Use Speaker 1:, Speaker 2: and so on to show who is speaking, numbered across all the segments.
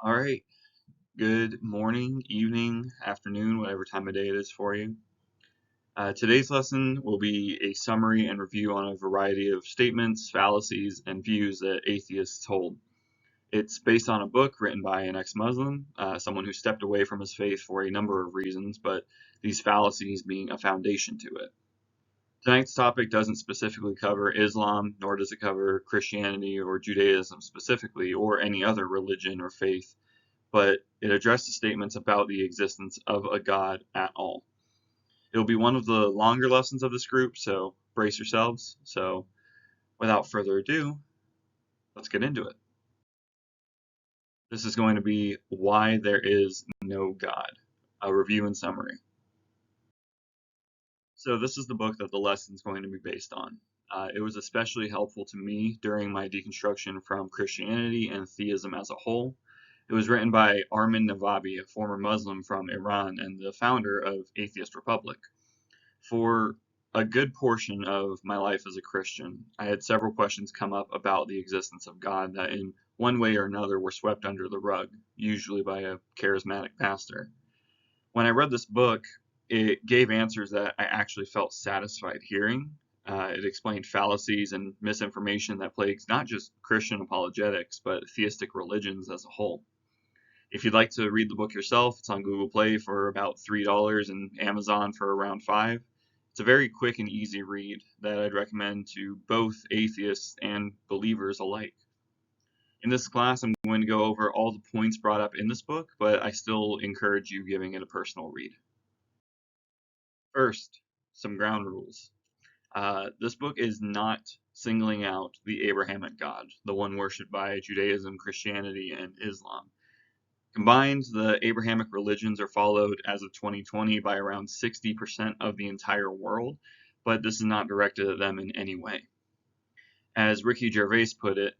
Speaker 1: All right. Good morning, evening, afternoon, whatever time of day it is for you. Today's lesson will be a summary and review on a variety of statements, fallacies, and views that atheists hold. It's based on a book written by an ex-Muslim, someone who stepped away from his faith for a number of reasons, but these fallacies being a foundation to it. Tonight's topic doesn't specifically cover Islam, nor does it cover Christianity or Judaism specifically, or any other religion or faith, but it addresses statements about the existence of a God at all. It'll be one of the longer lessons of this group, so brace yourselves. So without further ado, let's get into it. This is going to be Why There Is No God, a review and summary. So this is the book that the lesson is going to be based on. It was especially helpful to me during my deconstruction from Christianity and theism as a whole. It was written by Armin Navabi, a former Muslim from Iran and the founder of Atheist Republic. For a good portion of my life as a Christian, I had several questions come up about the existence of God that in one way or another were swept under the rug, usually by a charismatic pastor. When I read this book, it gave answers that I actually felt satisfied hearing. It explained fallacies and misinformation that plagues not just Christian apologetics, but theistic religions as a whole. If you'd like to read the book yourself, it's on Google Play for about $3 and Amazon for around $5. It's a very quick and easy read that I'd recommend to both atheists and believers alike. In this class, I'm going to go over all the points brought up in this book, but I still encourage you giving it a personal read. First, some ground rules. This book is not singling out the Abrahamic God, the one worshipped by Judaism, Christianity, and Islam. Combined, the Abrahamic religions are followed as of 2020 by around 60% of the entire world, but this is not directed at them in any way. As Ricky Gervais put it,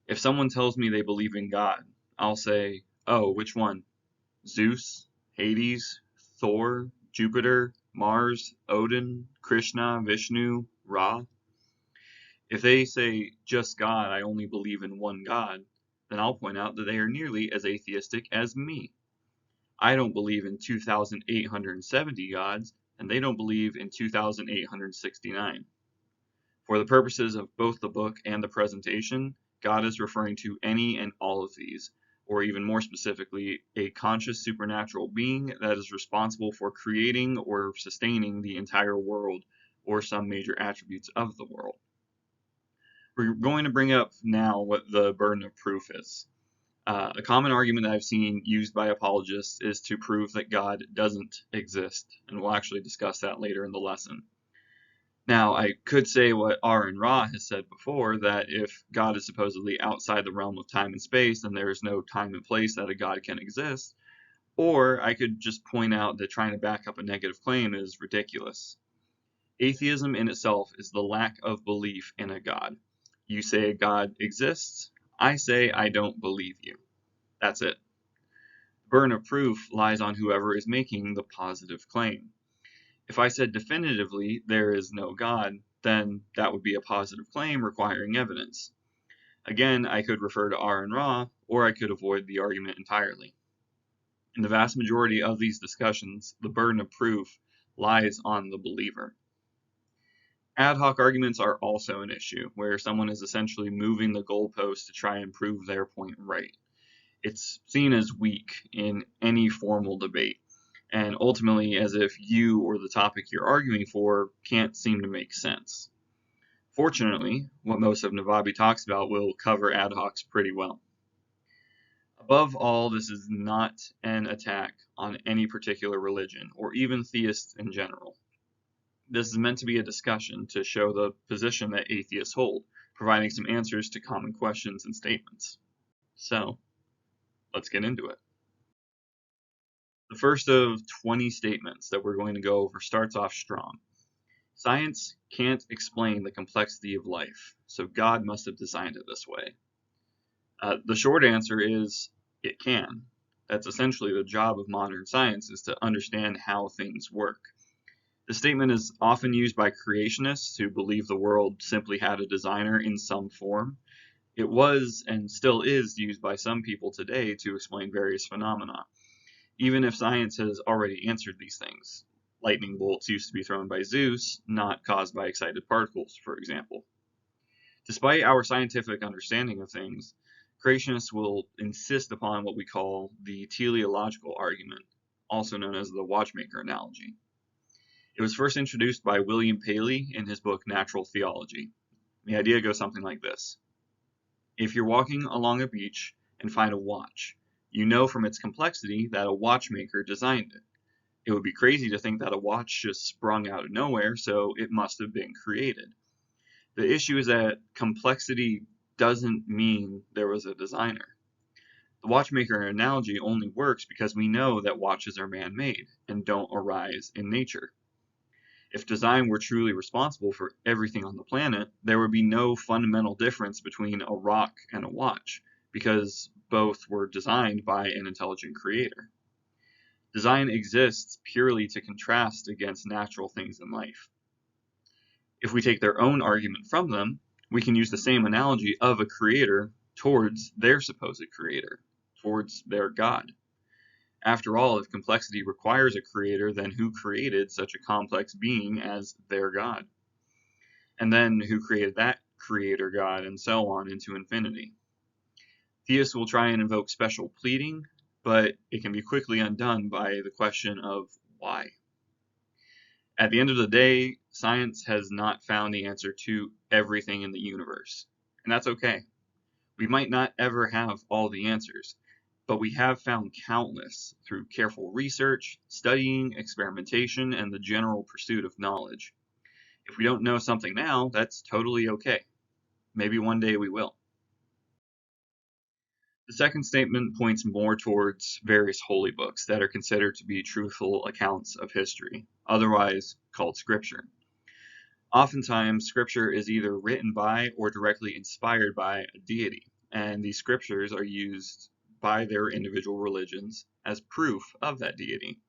Speaker 1: if someone tells me they believe in God, I'll say, oh, which one? Zeus, Hades, Thor, Jupiter, Mars, Odin, Krishna, Vishnu, Ra? If they say, just God, I only believe in one God, then I'll point out that they are nearly as atheistic as me. I don't believe in 2,870 gods, and they don't believe in 2,869. For the purposes of both the book and the presentation, God is referring to any and all of these, or even more specifically, a conscious supernatural being that is responsible for creating or sustaining the entire world, or some major attributes of the world. We're going to bring up now what the burden of proof is. A common argument that I've seen used by apologists is to prove that God doesn't exist, and we'll actually discuss that later in the lesson. Now, I could say what Armin Navabi has said before, that if God is supposedly outside the realm of time and space, then there is no time and place that a God can exist, or I could just point out that trying to back up a negative claim is ridiculous. Atheism in itself is the lack of belief in a God. You say a God exists, I say I don't believe you. That's it. The burden of proof lies on whoever is making the positive claim. If I said definitively there is no God, then that would be a positive claim requiring evidence. Again, I could refer to Armin Navabi, or I could avoid the argument entirely. In the vast majority of these discussions, the burden of proof lies on the believer. Ad hoc arguments are also an issue, where someone is essentially moving the goalpost to try and prove their point right. It's seen as weak in any formal debate, and ultimately as if you or the topic you're arguing for can't seem to make sense. Fortunately, what most of Navabi talks about will cover ad hocs pretty well. Above all, this is not an attack on any particular religion, or even theists in general. This is meant to be a discussion to show the position that atheists hold, providing some answers to common questions and statements. So, let's get into it. The first of 20 statements that we're going to go over starts off strong. Science can't explain the complexity of life, so God must have designed it this way. The short answer is it can. That's essentially the job of modern science, is to understand how things work. The statement is often used by creationists who believe the world simply had a designer in some form. It was and still is used by some people today to explain various phenomena, even if science has already answered these things. Lightning bolts used to be thrown by Zeus, not caused by excited particles, for example. Despite our scientific understanding of things, creationists will insist upon what we call the teleological argument, also known as the Watchmaker Analogy. It was first introduced by William Paley in his book Natural Theology. The idea goes something like this. If you're walking along a beach and find a watch, you know from its complexity that a watchmaker designed it. It would be crazy to think that a watch just sprung out of nowhere, so it must have been created. The issue is that complexity doesn't mean there was a designer. The watchmaker analogy only works because we know that watches are man-made and don't arise in nature. If design were truly responsible for everything on the planet, there would be no fundamental difference between a rock and a watch, because both were designed by an intelligent creator. Design exists purely to contrast against natural things in life. If we take their own argument from them, we can use the same analogy of a creator towards their supposed creator, towards their God. After all, if complexity requires a creator, then who created such a complex being as their God? And then who created that creator God, and so on into infinity? Theists will try and invoke special pleading, but it can be quickly undone by the question of why. At the end of the day, science has not found the answer to everything in the universe, and that's okay. We might not ever have all the answers, but we have found countless through careful research, studying, experimentation, and the general pursuit of knowledge. If we don't know something now, that's totally okay. Maybe one day we will. The second statement points more towards various holy books that are considered to be truthful accounts of history, otherwise called scripture. Oftentimes, scripture is either written by or directly inspired by a deity, and these scriptures are used by their individual religions as proof of that deity.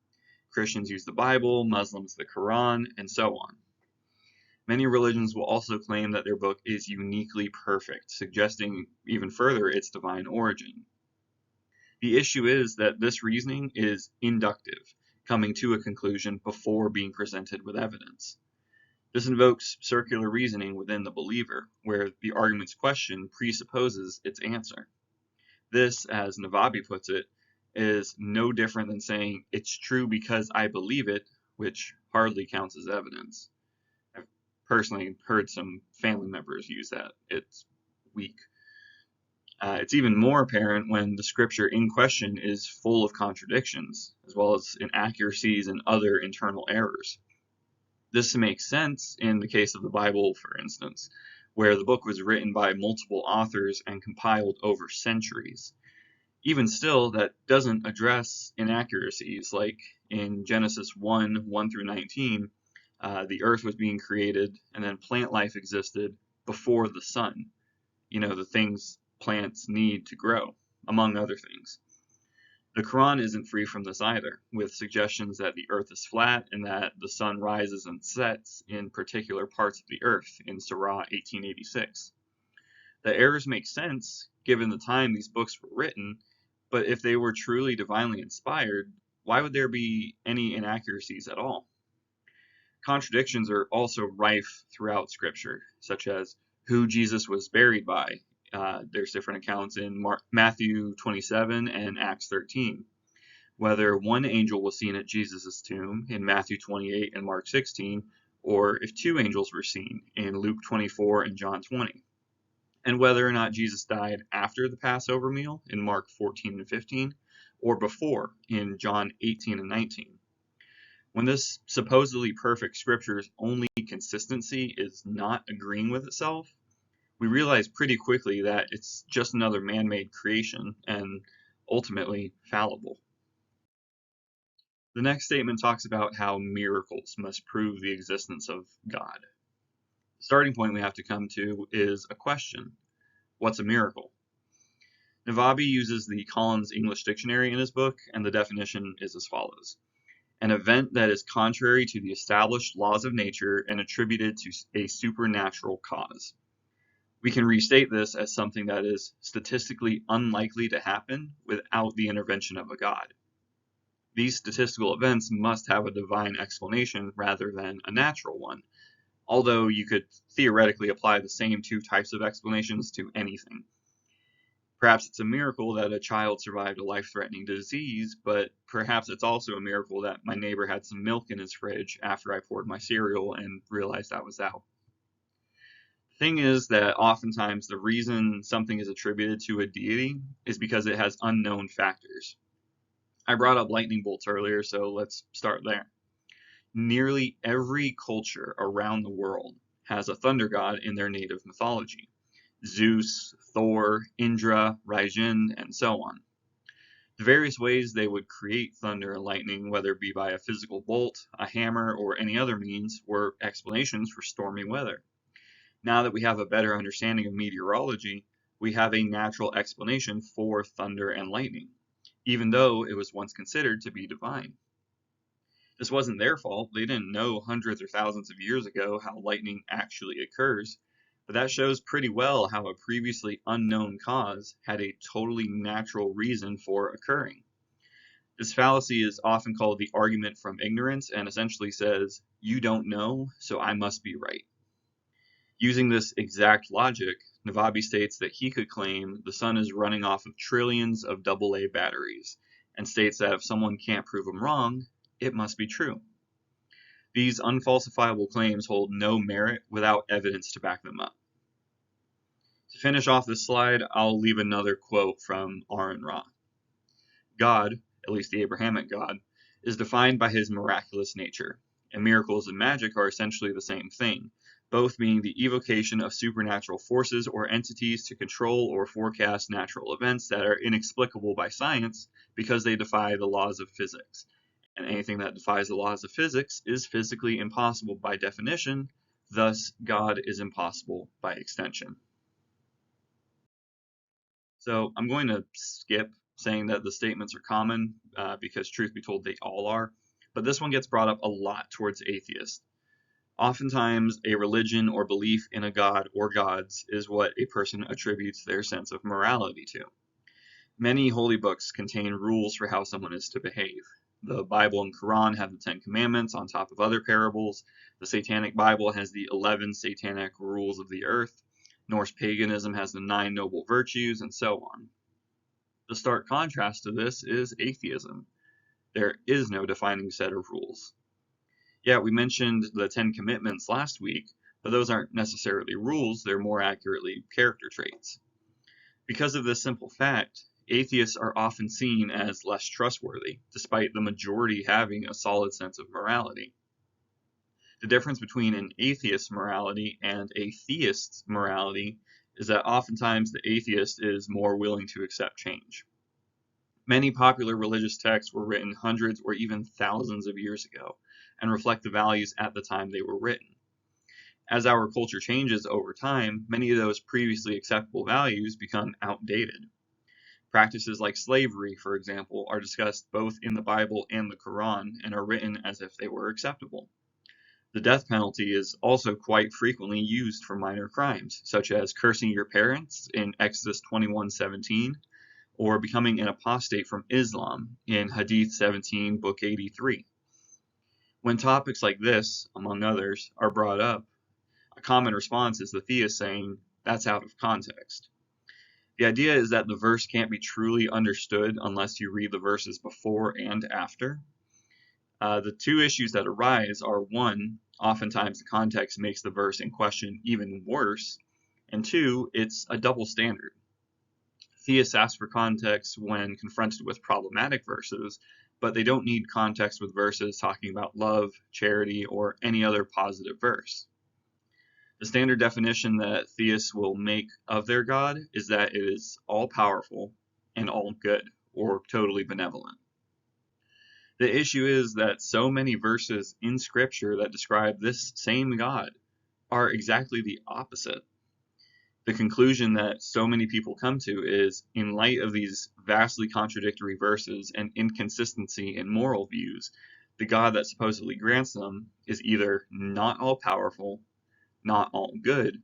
Speaker 1: Christians use the Bible, Muslims the Quran, and so on. Many religions will also claim that their book is uniquely perfect, suggesting even further its divine origin. The issue is that this reasoning is inductive, coming to a conclusion before being presented with evidence. This invokes circular reasoning within the believer, where the argument's question presupposes its answer. This, as Navabi puts it, is no different than saying it's true because I believe it, which hardly counts as evidence. I've personally heard some family members use that. It's weak. It's even more apparent when the scripture in question is full of contradictions, as well as inaccuracies and other internal errors. This makes sense in the case of the Bible, for instance, where the book was written by multiple authors and compiled over centuries. Even still, that doesn't address inaccuracies, like in Genesis 1 through 19, the earth was being created and then plant life existed before the sun. The things plants need to grow, among other things. The Quran isn't free from this either, with suggestions that the earth is flat and that the sun rises and sets in particular parts of the earth in Surah 1886. The errors make sense given the time these books were written, but if they were truly divinely inspired, why would there be any inaccuracies at all? Contradictions are also rife throughout Scripture, such as who Jesus was buried by. There's different accounts in Matthew 27 and Acts 13. Whether one angel was seen at Jesus' tomb in Matthew 28 and Mark 16, or if two angels were seen in Luke 24 and John 20. And whether or not Jesus died after the Passover meal in Mark 14 and 15, or before in John 18 and 19. When this supposedly perfect scripture's only consistency is not agreeing with itself, we realize pretty quickly that it's just another man-made creation and ultimately fallible. The next statement talks about how miracles must prove the existence of God. The starting point we have to come to is a question. What's a miracle? Navabi uses the Collins English Dictionary in his book, and the definition is as follows. An event that is contrary to the established laws of nature and attributed to a supernatural cause. We can restate this as something that is statistically unlikely to happen without the intervention of a god. These statistical events must have a divine explanation rather than a natural one, although you could theoretically apply the same two types of explanations to anything. Perhaps it's a miracle that a child survived a life-threatening disease, but perhaps it's also a miracle that my neighbor had some milk in his fridge after I poured my cereal and realized I was out. The thing is that oftentimes the reason something is attributed to a deity is because it has unknown factors. I brought up lightning bolts earlier, so let's start there. Nearly every culture around the world has a thunder god in their native mythology. Zeus, Thor, Indra, Raijin, and so on. The various ways they would create thunder and lightning, whether it be by a physical bolt, a hammer, or any other means, were explanations for stormy weather. Now that we have a better understanding of meteorology, we have a natural explanation for thunder and lightning, even though it was once considered to be divine. This wasn't their fault. They didn't know hundreds or thousands of years ago how lightning actually occurs, but that shows pretty well how a previously unknown cause had a totally natural reason for occurring. This fallacy is often called the argument from ignorance and essentially says, you don't know, so I must be right. Using this exact logic, Navabi states that he could claim the sun is running off of trillions of AA batteries, and states that if someone can't prove him wrong, it must be true. These unfalsifiable claims hold no merit without evidence to back them up. To finish off this slide, I'll leave another quote from Armin Navabi. God, at least the Abrahamic God, is defined by his miraculous nature, and miracles and magic are essentially the same thing, both being the evocation of supernatural forces or entities to control or forecast natural events that are inexplicable by science because they defy the laws of physics. And anything that defies the laws of physics is physically impossible by definition, thus God is impossible by extension. So I'm going to skip saying that the statements are common because truth be told, they all are, but this one gets brought up a lot towards atheists. Oftentimes, a religion or belief in a god or gods is what a person attributes their sense of morality to. Many holy books contain rules for how someone is to behave. The Bible and Quran have the 10 Commandments on top of other parables. The Satanic Bible has the 11 satanic rules of the earth. Norse paganism has the 9 noble virtues, and so on. The stark contrast to this is atheism. There is no defining set of rules. Yeah, we mentioned the 10 Commitments last week, but those aren't necessarily rules, they're more accurately character traits. Because of this simple fact, atheists are often seen as less trustworthy, despite the majority having a solid sense of morality. The difference between an atheist's morality and a theist's morality is that oftentimes the atheist is more willing to accept change. Many popular religious texts were written hundreds or even thousands of years ago and reflect the values at the time they were written. As our culture changes over time, many of those previously acceptable values become outdated. Practices like slavery, for example, are discussed both in the Bible and the Quran and are written as if they were acceptable. The death penalty is also quite frequently used for minor crimes, such as cursing your parents in Exodus 21:17, or becoming an apostate from Islam in Hadith 17, Book 83. When topics like this, among others, are brought up, a common response is the theist saying, that's out of context. The idea is that the verse can't be truly understood unless you read the verses before and after. The two issues that arise are, one, oftentimes the context makes the verse in question even worse, and two, it's a double standard. Theists ask for context when confronted with problematic verses, but they don't need context with verses talking about love, charity, or any other positive verse. The standard definition that theists will make of their God is that it is all-powerful and all good, or totally benevolent. The issue is that so many verses in Scripture that describe this same God are exactly the opposite. The conclusion that so many people come to is, in light of these vastly contradictory verses and inconsistency in moral views, the God that supposedly grants them is either not all-powerful, not all good,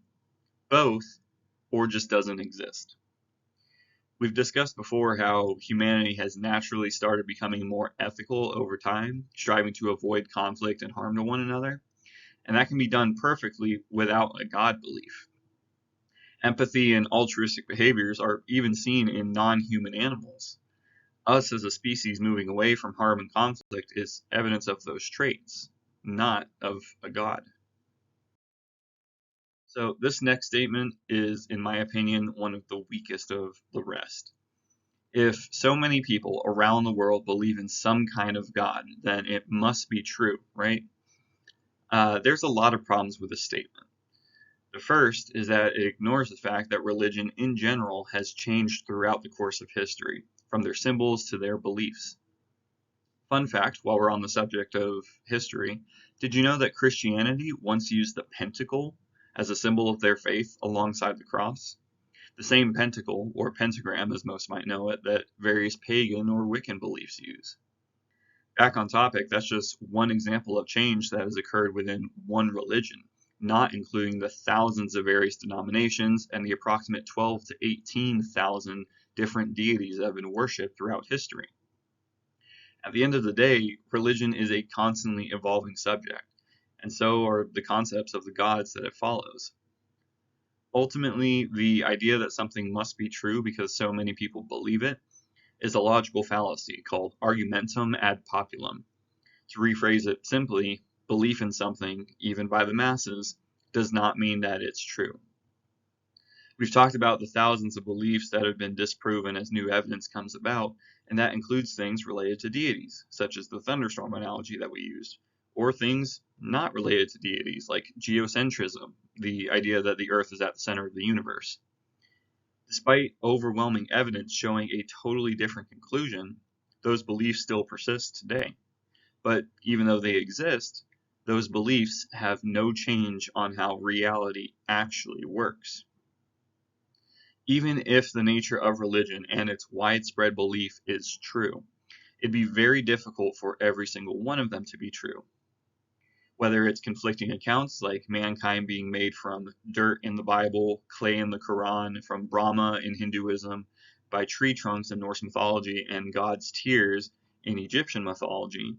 Speaker 1: both, or just doesn't exist. We've discussed before how humanity has naturally started becoming more ethical over time, striving to avoid conflict and harm to one another, and that can be done perfectly without a God belief. Empathy and altruistic behaviors are even seen in non-human animals. Us as a species moving away from harm and conflict is evidence of those traits, not of a God. So this next statement is, in my opinion, one of the weakest of the rest. If so many people around the world believe in some kind of God, then it must be true, right? There's a lot of problems with this statement. The first is that it ignores the fact that religion in general has changed throughout the course of history, from their symbols to their beliefs. Fun fact, while we're on the subject of history, did you know that Christianity once used the pentacle as a symbol of their faith alongside the cross? The same pentacle, or pentagram as most might know it, that various pagan or Wiccan beliefs use. Back on topic, that's just one example of change that has occurred within one religion, not including the thousands of various denominations and the approximate 12 to 18,000 different deities that have been worshipped throughout history. At the end of the day, religion is a constantly evolving subject, and so are the concepts of the gods that it follows. Ultimately, the idea that something must be true because so many people believe it is a logical fallacy called argumentum ad populum. To rephrase it simply, belief in something, even by the masses, does not mean that it's true. We've talked about the thousands of beliefs that have been disproven as new evidence comes about, and that includes things related to deities, such as the thunderstorm analogy that we used, or things not related to deities, like geocentrism, the idea that the Earth is at the center of the universe. Despite overwhelming evidence showing a totally different conclusion, those beliefs still persist today. But even though they exist, those beliefs have no change on how reality actually works. Even if the nature of religion and its widespread belief is true, it'd be very difficult for every single one of them to be true. Whether it's conflicting accounts like mankind being made from dirt in the Bible, clay in the Quran, from Brahma in Hinduism, by tree trunks in Norse mythology, and God's tears in Egyptian mythology,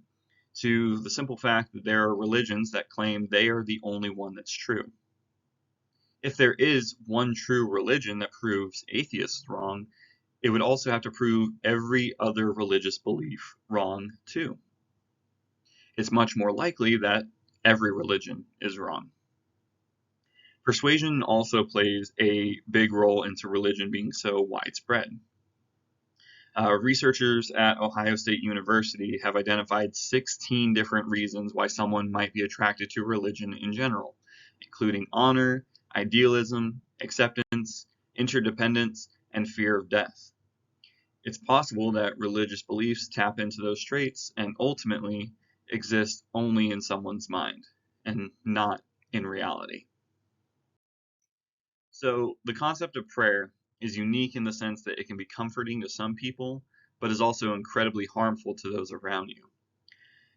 Speaker 1: to the simple fact that there are religions that claim they are the only one that's true. If there is one true religion that proves atheists wrong, it would also have to prove every other religious belief wrong too. It's much more likely that every religion is wrong. Persuasion also plays a big role into religion being so widespread. Researchers at Ohio State University have identified 16 different reasons why someone might be attracted to religion in general, including honor, idealism, acceptance, interdependence, and fear of death. It's possible that religious beliefs tap into those traits and ultimately exist only in someone's mind and not in reality. So the concept of prayer is unique in the sense that it can be comforting to some people, but is also incredibly harmful to those around you.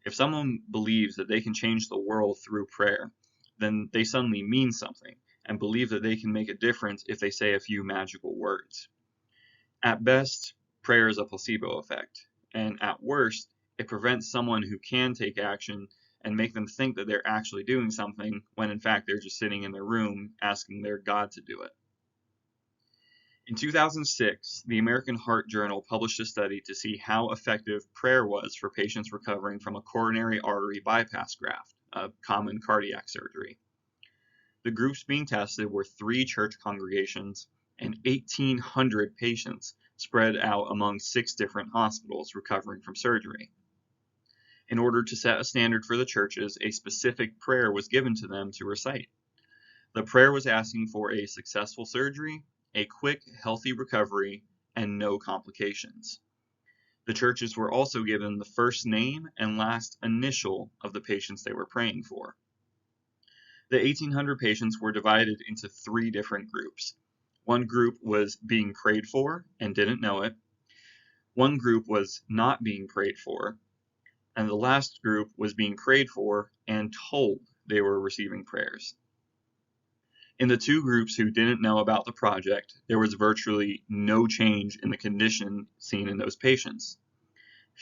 Speaker 1: If someone believes that they can change the world through prayer, then they suddenly mean something and believe that they can make a difference if they say a few magical words. At best, prayer is a placebo effect, and at worst, it prevents someone who can take action and make them think that they're actually doing something when in fact they're just sitting in their room asking their God to do it. In 2006, the American Heart Journal published a study to see how effective prayer was for patients recovering from a coronary artery bypass graft, a common cardiac surgery. The groups being tested were 3 church congregations and 1,800 patients spread out among 6 different hospitals recovering from surgery. In order to set a standard for the churches, a specific prayer was given to them to recite. The prayer was asking for a successful surgery, a quick, healthy recovery, and no complications. The churches were also given the first name and last initial of the patients they were praying for. The 1,800 patients were divided into 3 different groups. One group was being prayed for and didn't know it. One group was not being prayed for. And the last group was being prayed for and told they were receiving prayers. In the two groups who didn't know about the project, there was virtually no change in the condition seen in those patients.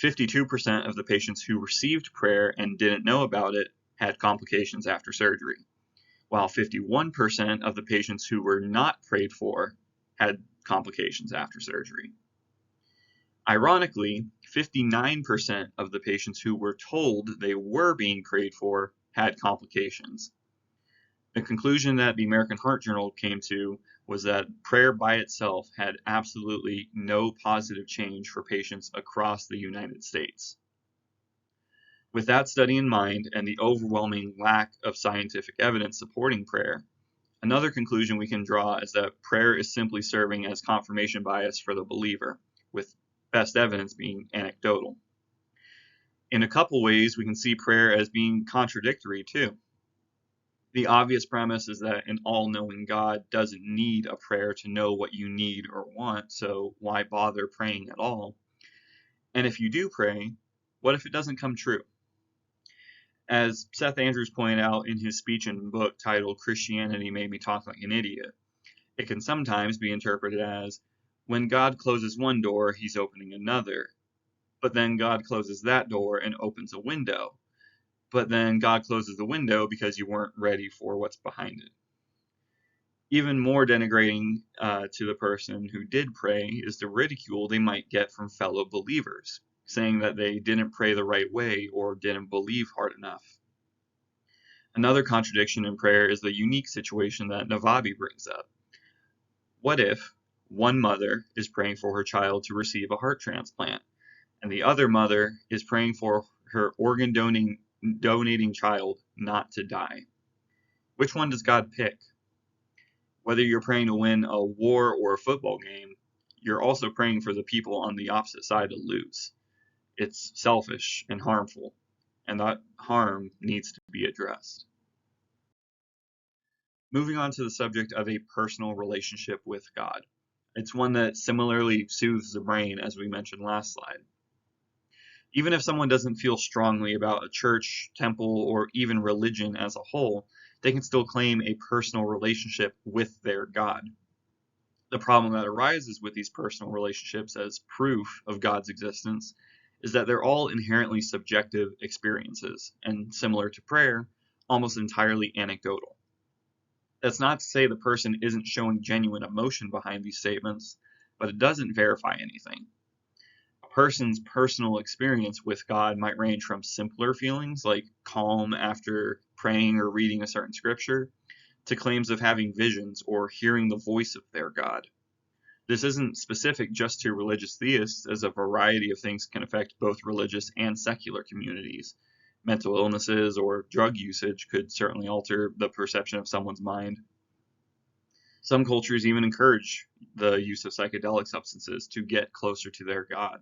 Speaker 1: 52% of the patients who received prayer and didn't know about it had complications after surgery, while 51% of the patients who were not prayed for had complications after surgery. Ironically, 59% of the patients who were told they were being prayed for had complications. The conclusion that the American Heart Journal came to was that prayer by itself had absolutely no positive change for patients across the United States. With that study in mind and the overwhelming lack of scientific evidence supporting prayer, another conclusion we can draw is that prayer is simply serving as confirmation bias for the believer, with best evidence being anecdotal. In a couple ways, we can see prayer as being contradictory too. The obvious premise is that an all-knowing God doesn't need a prayer to know what you need or want, so why bother praying at all? And if you do pray, what if it doesn't come true? As Seth Andrews pointed out in his speech and book titled "Christianity Made Me Talk Like an Idiot," it can sometimes be interpreted as, when God closes one door, he's opening another, but then God closes that door and opens a window. But then God closes the window because you weren't ready for what's behind it. Even more denigrating to the person who did pray is the ridicule they might get from fellow believers, saying that they didn't pray the right way or didn't believe hard enough. Another contradiction in prayer is the unique situation that Navabi brings up. What if one mother is praying for her child to receive a heart transplant, and the other mother is praying for her organ donating child not to die? Which one does God pick? Whether you're praying to win a war or a football game, you're also praying for the people on the opposite side to lose. It's selfish and harmful, and that harm needs to be addressed. Moving on to the subject of a personal relationship with God. It's one that similarly soothes the brain, as we mentioned last slide. Even if someone doesn't feel strongly about a church, temple, or even religion as a whole, they can still claim a personal relationship with their God. The problem that arises with these personal relationships as proof of God's existence is that they're all inherently subjective experiences, and similar to prayer, almost entirely anecdotal. That's not to say the person isn't showing genuine emotion behind these statements, but it doesn't verify anything. A person's personal experience with God might range from simpler feelings like calm after praying or reading a certain scripture, to claims of having visions or hearing the voice of their God. This isn't specific just to religious theists, as a variety of things can affect both religious and secular communities. Mental illnesses or drug usage could certainly alter the perception of someone's mind. Some cultures even encourage the use of psychedelic substances to get closer to their God.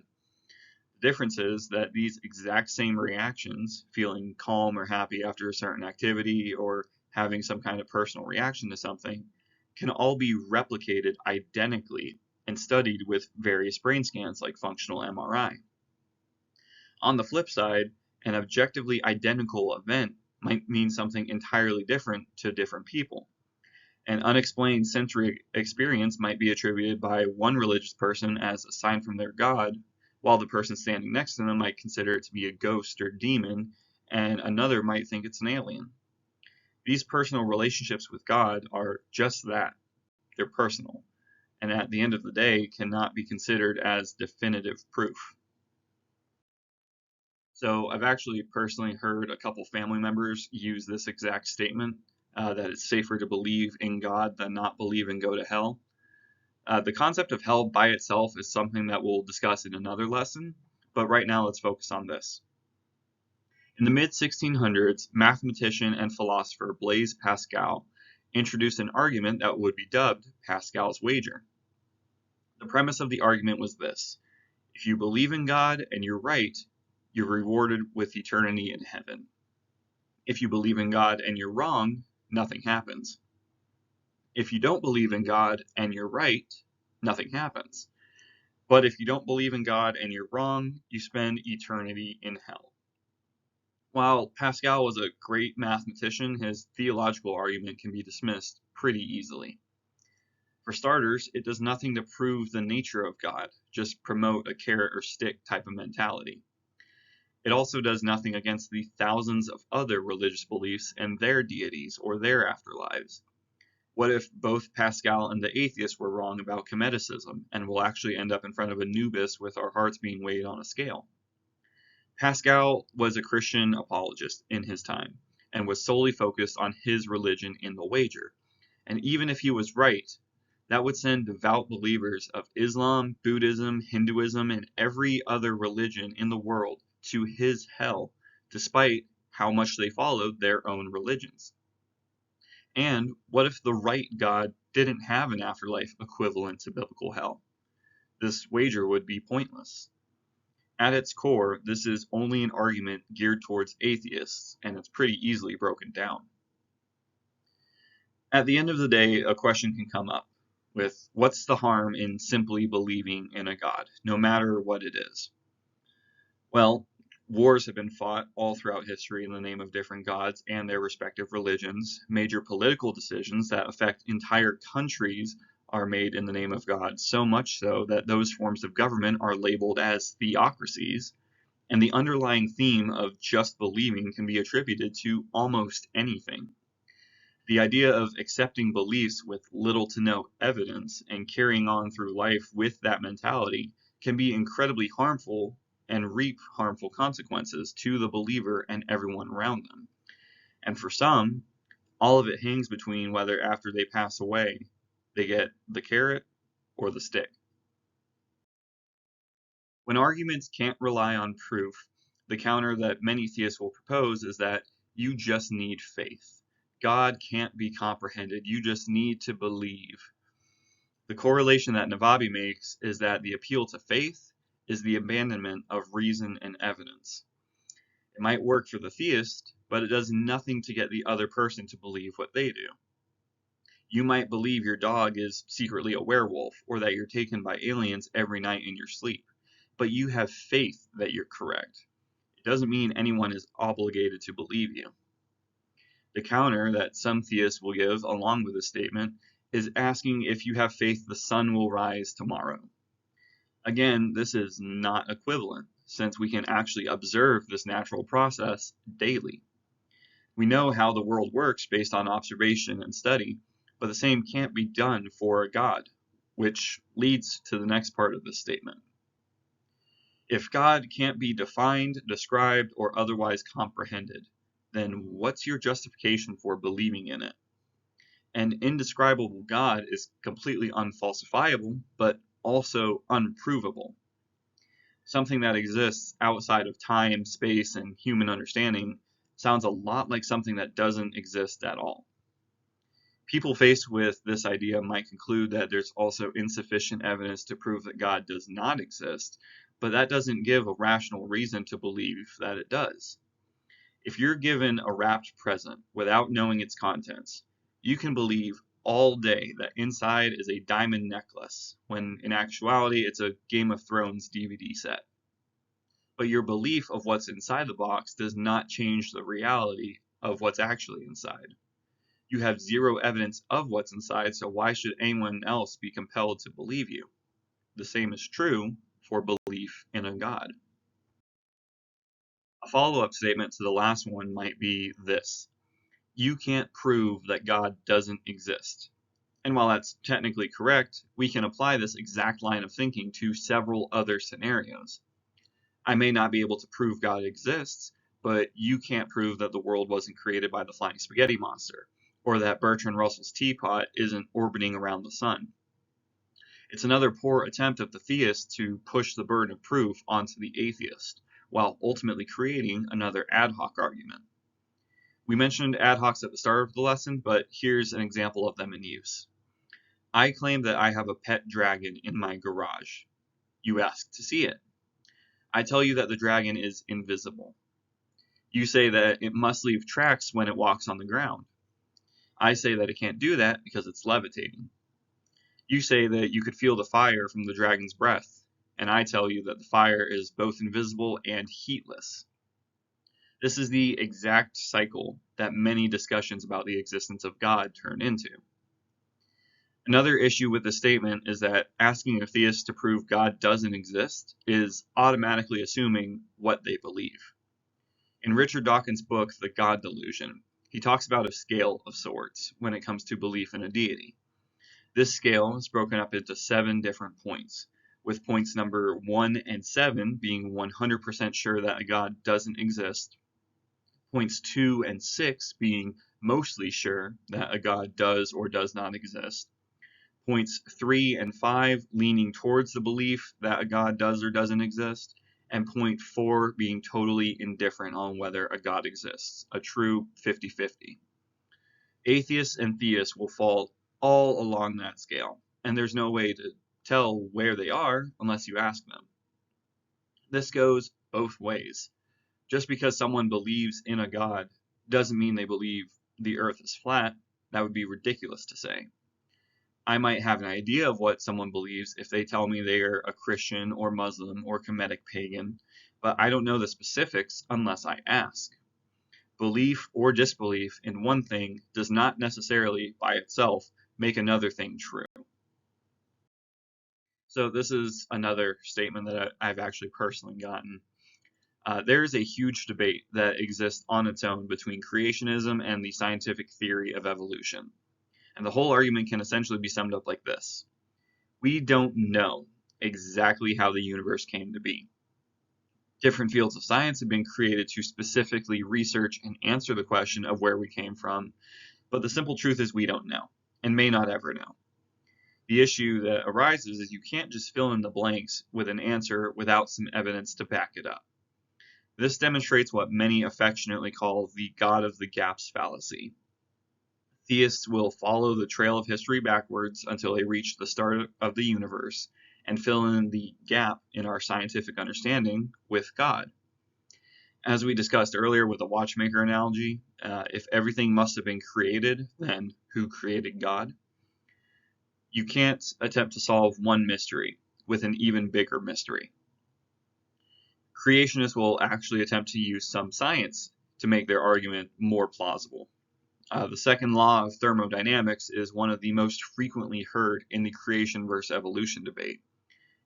Speaker 1: The difference is that these exact same reactions, feeling calm or happy after a certain activity or having some kind of personal reaction to something, can all be replicated identically and studied with various brain scans like functional MRI. On the flip side, an objectively identical event might mean something entirely different to different people. An unexplained sensory experience might be attributed by one religious person as a sign from their God, while the person standing next to them might consider it to be a ghost or demon, and another might think it's an alien. These personal relationships with God are just that. They're personal, and at the end of the day cannot be considered as definitive proof. So I've actually personally heard a couple family members use this exact statement, that it's safer to believe in God than not believe and go to hell. The concept of hell by itself is something that we'll discuss in another lesson, but right now let's focus on this. In the mid-1600s, mathematician and philosopher Blaise Pascal introduced an argument that would be dubbed Pascal'S Wager. The premise of the argument was this: if you believe in God and you're right, you're rewarded with eternity in heaven. If you believe in God and you're wrong, nothing happens. If you don't believe in God and you're right, nothing happens. But if you don't believe in God and you're wrong, you spend eternity in hell. While Pascal was a great mathematician, his theological argument can be dismissed pretty easily. For starters, it does nothing to prove the nature of God, just promote a carrot or stick type of mentality. It also does nothing against the thousands of other religious beliefs and their deities or their afterlives. What if both Pascal and the atheists were wrong about Cometicism and will actually end up in front of Anubis with our hearts being weighed on a scale? Pascal was a Christian apologist in his time and was solely focused on his religion in the wager. And even if he was right, that would send devout believers of Islam, Buddhism, Hinduism, and every other religion in the world to his hell, despite how much they followed their own religions. And what if the right God didn't have an afterlife equivalent to biblical hell? This wager would be pointless. At its core, this is only an argument geared towards atheists, and it's pretty easily broken down. At the end of the day, a question can come up with what's the harm in simply believing in a God, no matter what it is? Well, wars have been fought all throughout history in the name of different gods and their respective religions. Major political decisions that affect entire countries are made in the name of God, so much so that those forms of government are labeled as theocracies, and the underlying theme of just believing can be attributed to almost anything. The idea of accepting beliefs with little to no evidence and carrying on through life with that mentality can be incredibly harmful and reap harmful consequences to the believer and everyone around them. And for some, all of it hangs between whether after they pass away, they get the carrot or the stick. When arguments can't rely on proof, the counter that many theists will propose is that you just need faith. God can't be comprehended, you just need to believe. The correlation that Navabi makes is that the appeal to faith is the abandonment of reason and evidence. It might work for the theist, but it does nothing to get the other person to believe what they do. You might believe your dog is secretly a werewolf or that you're taken by aliens every night in your sleep, but you have faith that you're correct. It doesn't mean anyone is obligated to believe you. The counter that some theists will give along with this statement is asking if you have faith the sun will rise tomorrow. Again, this is not equivalent, since we can actually observe this natural process daily. We know how the world works based on observation and study, but the same can't be done for a God, which leads to the next part of this statement. If God can't be defined, described, or otherwise comprehended, then what's your justification for believing in it? An indescribable God is completely unfalsifiable, but also unprovable. Something that exists outside of time, space, and human understanding sounds a lot like something that doesn't exist at all. People faced with this idea might conclude that there's also insufficient evidence to prove that God does not exist, but that doesn't give a rational reason to believe that it does. If you're given a wrapped present without knowing its contents, you can believe all day that inside is a diamond necklace, when in actuality it's a Game of Thrones DVD set. But your belief of what's inside the box does not change the reality of what's actually inside. You have zero evidence of what's inside, so why should anyone else be compelled to believe you? The same is true for belief in a God. A follow-up statement to the last one might be this: you can't prove that God doesn't exist. And while that's technically correct, we can apply this exact line of thinking to several other scenarios. I may not be able to prove God exists, but you can't prove that the world wasn't created by the flying spaghetti monster, or that Bertrand Russell's teapot isn't orbiting around the sun. It's another poor attempt of the theist to push the burden of proof onto the atheist, while ultimately creating another ad hoc argument. We mentioned ad hocs at the start of the lesson, but here's an example of them in use. I claim that I have a pet dragon in my garage. You ask to see it. I tell you that the dragon is invisible. You say that it must leave tracks when it walks on the ground. I say that it can't do that because it's levitating. You say that you could feel the fire from the dragon's breath, and I tell you that the fire is both invisible and heatless. This is the exact cycle that many discussions about the existence of God turn into. Another issue with the statement is that asking a theist to prove God doesn't exist is automatically assuming what they believe. In Richard Dawkins' book, The God Delusion, he talks about a scale of sorts when it comes to belief in a deity. This scale is broken up into 7 different points, with points number 1 and 7 being 100% sure that a God doesn't exist, points 2 and 6 being mostly sure that a God does or does not exist, points 3 and 5 leaning towards the belief that a God does or doesn't exist, and point 4 being totally indifferent on whether a God exists, a true 50-50. Atheists and theists will fall all along that scale, and there's no way to tell where they are unless you ask them. This goes both ways. Just because someone believes in a God doesn't mean they believe the earth is flat. That would be ridiculous to say. I might have an idea of what someone believes if they tell me they are a Christian or Muslim or Kemetic pagan, but I don't know the specifics unless I ask. Belief or disbelief in one thing does not necessarily, by itself, make another thing true. So this is another statement that I've actually personally gotten. There is a huge debate that exists on its own between creationism and the scientific theory of evolution. And the whole argument can essentially be summed up like this. We don't know exactly how the universe came to be. Different fields of science have been created to specifically research and answer the question of where we came from, but the simple truth is we don't know, and may not ever know. The issue that arises is you can't just fill in the blanks with an answer without some evidence to back it up. This demonstrates what many affectionately call the God of the Gaps Fallacy. Theists will follow the trail of history backwards until they reach the start of the universe and fill in the gap in our scientific understanding with God. As we discussed earlier with the Watchmaker analogy, if everything must have been created, then who created God? You can't attempt to solve one mystery with an even bigger mystery. Creationists will actually attempt to use some science to make their argument more plausible. The second law of thermodynamics is one of the most frequently heard in the creation versus evolution debate,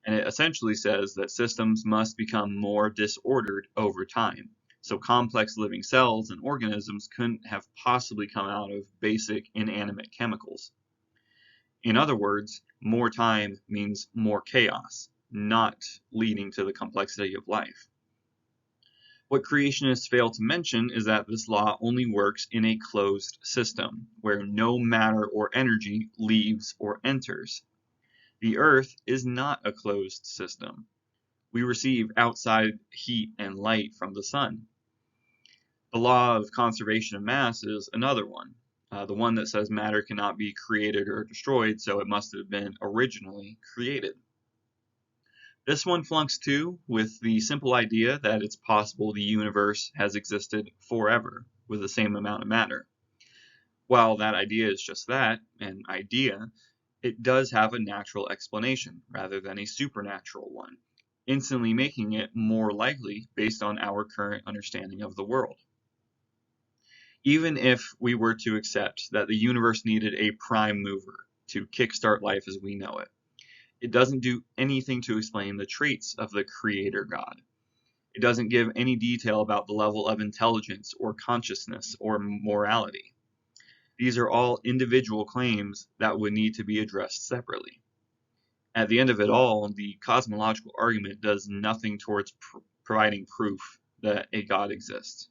Speaker 1: and it essentially says that systems must become more disordered over time. So complex living cells and organisms couldn't have possibly come out of basic inanimate chemicals. In other words, more time means more chaos, not leading to the complexity of life. What creationists fail to mention is that this law only works in a closed system, where no matter or energy leaves or enters. The Earth is not a closed system. We receive outside heat and light from the sun. The law of conservation of mass is another one, the one that says matter cannot be created or destroyed, so it must have been originally created. This one flunks too, with the simple idea that it's possible the universe has existed forever with the same amount of matter. While that idea is just that, an idea, it does have a natural explanation rather than a supernatural one, instantly making it more likely based on our current understanding of the world. Even if we were to accept that the universe needed a prime mover to kickstart life as we know it, it doesn't do anything to explain the traits of the creator God. It doesn't give any detail about the level of intelligence or consciousness or morality. These are all individual claims that would need to be addressed separately. At the end of it all, the cosmological argument does nothing towards providing proof that a God exists.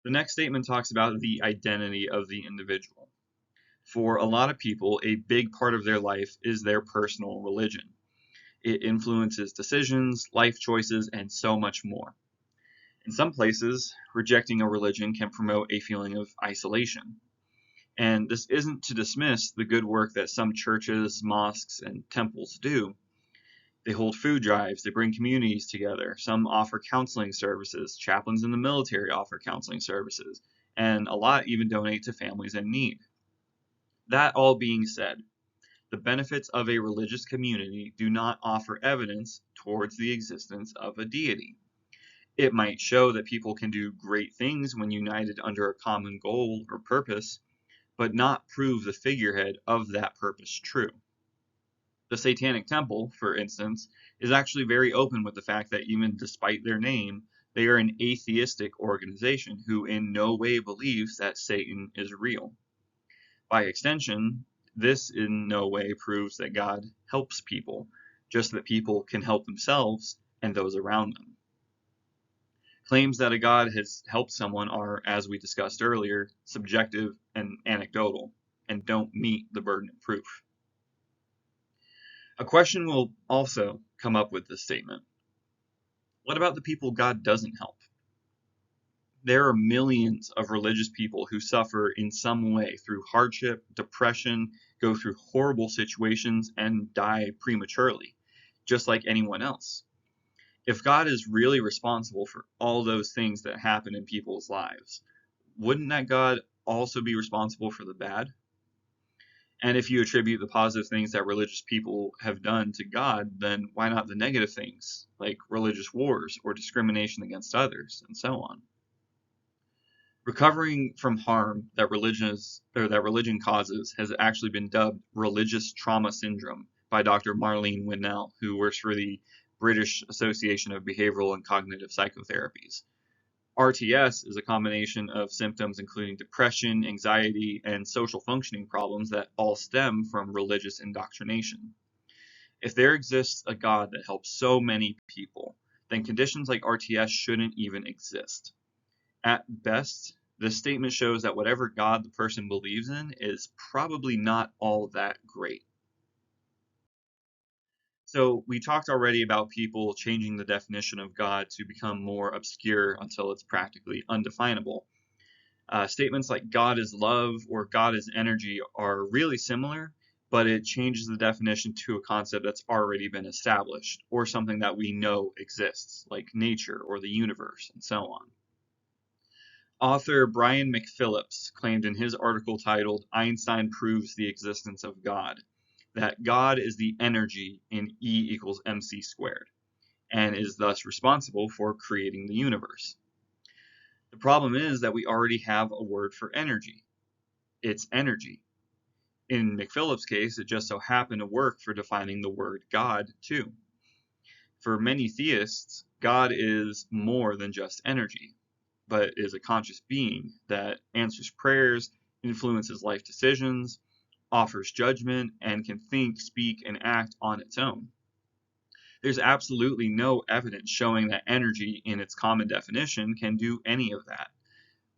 Speaker 1: The next statement talks about the identity of the individual. For a lot of people, a big part of their life is their personal religion. It influences decisions, life choices, and so much more. In some places, rejecting a religion can promote a feeling of isolation. And this isn't to dismiss the good work that some churches, mosques, and temples do. They hold food drives, they bring communities together, some offer counseling services, chaplains in the military offer counseling services, and a lot even donate to families in need. That all being said, the benefits of a religious community do not offer evidence towards the existence of a deity. It might show that people can do great things when united under a common goal or purpose, but not prove the figurehead of that purpose true. The Satanic Temple, for instance, is actually very open with the fact that even despite their name, they are an atheistic organization who in no way believes that Satan is real. By extension, this in no way proves that God helps people, just that people can help themselves and those around them. Claims that a God has helped someone are, as we discussed earlier, subjective and anecdotal, and don't meet the burden of proof. A question will also come up with this statement. What about the people God doesn't help? There are millions of religious people who suffer in some way through hardship, depression, go through horrible situations, and die prematurely, just like anyone else. If God is really responsible for all those things that happen in people's lives, wouldn't that God also be responsible for the bad? And if you attribute the positive things that religious people have done to God, then why not the negative things, like religious wars or discrimination against others, and so on? Recovering from harm that religion causes has actually been dubbed religious trauma syndrome by Dr. Marlene Winnell, who works for the British Association of Behavioral and Cognitive Psychotherapies. RTS is a combination of symptoms including depression, anxiety, and social functioning problems that all stem from religious indoctrination. If there exists a God that helps so many people, then conditions like RTS shouldn't even exist. At best, this statement shows that whatever God the person believes in is probably not all that great. So we talked already about people changing the definition of God to become more obscure until it's practically undefinable. Statements like God is love or God is energy are really similar, but it changes the definition to a concept that's already been established, or something that we know exists, like nature or the universe, and so on. Author Brian McPhillips claimed in his article titled Einstein Proves the Existence of God that God is the energy in E equals mc squared, and is thus responsible for creating the universe. The problem is that we already have a word for energy. It's energy. In McPhillips' case, it just so happened to work for defining the word God, too. For many theists, God is more than just energy, but is a conscious being that answers prayers, influences life decisions, offers judgment, and can think, speak, and act on its own. There's absolutely no evidence showing that energy in its common definition can do any of that.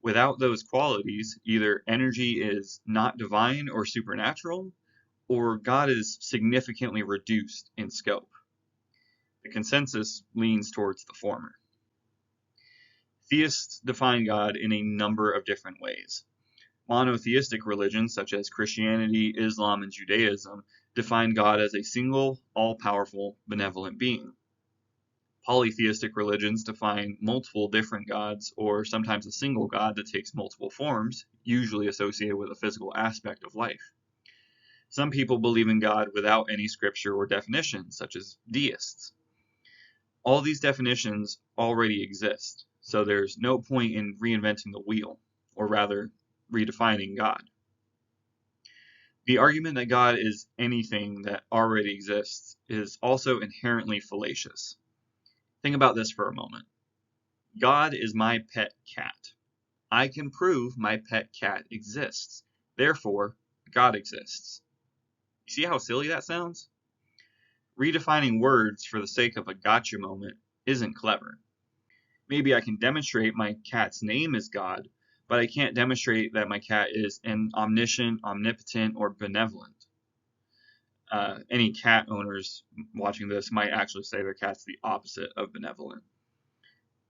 Speaker 1: Without those qualities, either energy is not divine or supernatural, or God is significantly reduced in scope. The consensus leans towards the former. Theists define God in a number of different ways. Monotheistic religions such as Christianity, Islam, and Judaism define God as a single, all-powerful, benevolent being. Polytheistic religions define multiple different gods, or sometimes a single God that takes multiple forms, usually associated with a physical aspect of life. Some people believe in God without any scripture or definition, such as deists. All these definitions already exist, so there's no point in reinventing the wheel, or rather, redefining God. The argument that God is anything that already exists is also inherently fallacious. Think about this for a moment. God is my pet cat. I can prove my pet cat exists. Therefore, God exists. You see how silly that sounds? Redefining words for the sake of a gotcha moment isn't clever. Maybe I can demonstrate my cat's name is God, but I can't demonstrate that my cat is an omniscient, omnipotent, or benevolent. Any cat owners watching this might actually say their cat's the opposite of benevolent.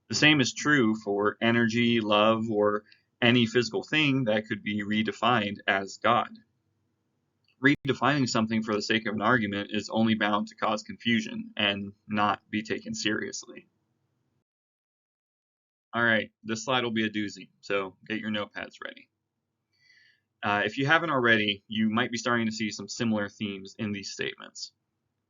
Speaker 1: The same is true for energy, love, or any physical thing that could be redefined as God. Redefining something for the sake of an argument is only bound to cause confusion and not be taken seriously. All right, this slide will be a doozy, so get your notepads ready. If you haven't already, you might be starting to see some similar themes in these statements.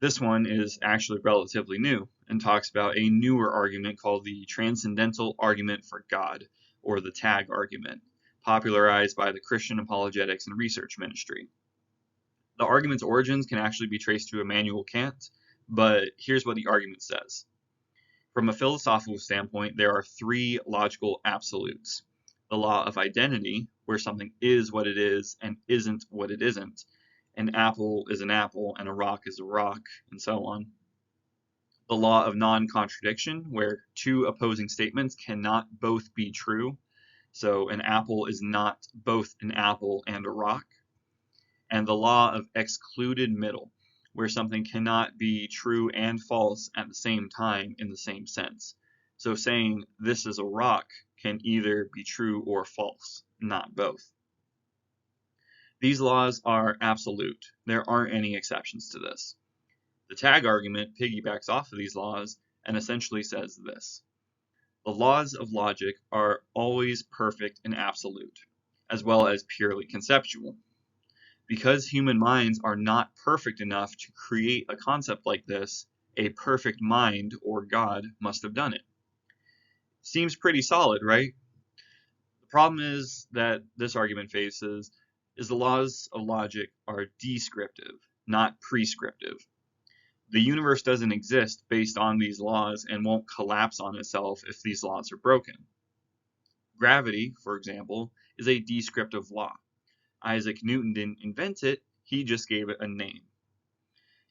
Speaker 1: This one is actually relatively new and talks about a newer argument called the Transcendental Argument for God, or the TAG argument, popularized by the Christian Apologetics and Research Ministry. The argument's origins can actually be traced to Immanuel Kant, but here's what the argument says. From a philosophical standpoint, there are three logical absolutes. The law of identity, where something is what it is and isn't what it isn't. An apple is an apple and a rock is a rock, and so on. The law of non-contradiction, where two opposing statements cannot both be true. So an apple is not both an apple and a rock. And the law of excluded middle, where something cannot be true and false at the same time in the same sense. So saying this is a rock can either be true or false, not both. These laws are absolute. There aren't any exceptions to this. The tag argument piggybacks off of these laws and essentially says this. The laws of logic are always perfect and absolute, as well as purely conceptual. Because human minds are not perfect enough to create a concept like this, a perfect mind, or God, must have done it. Seems pretty solid, right? The problem is that this argument faces is the laws of logic are descriptive, not prescriptive. The universe doesn't exist based on these laws and won't collapse on itself if these laws are broken. Gravity, for example, is a descriptive law. Isaac Newton didn't invent it, he just gave it a name.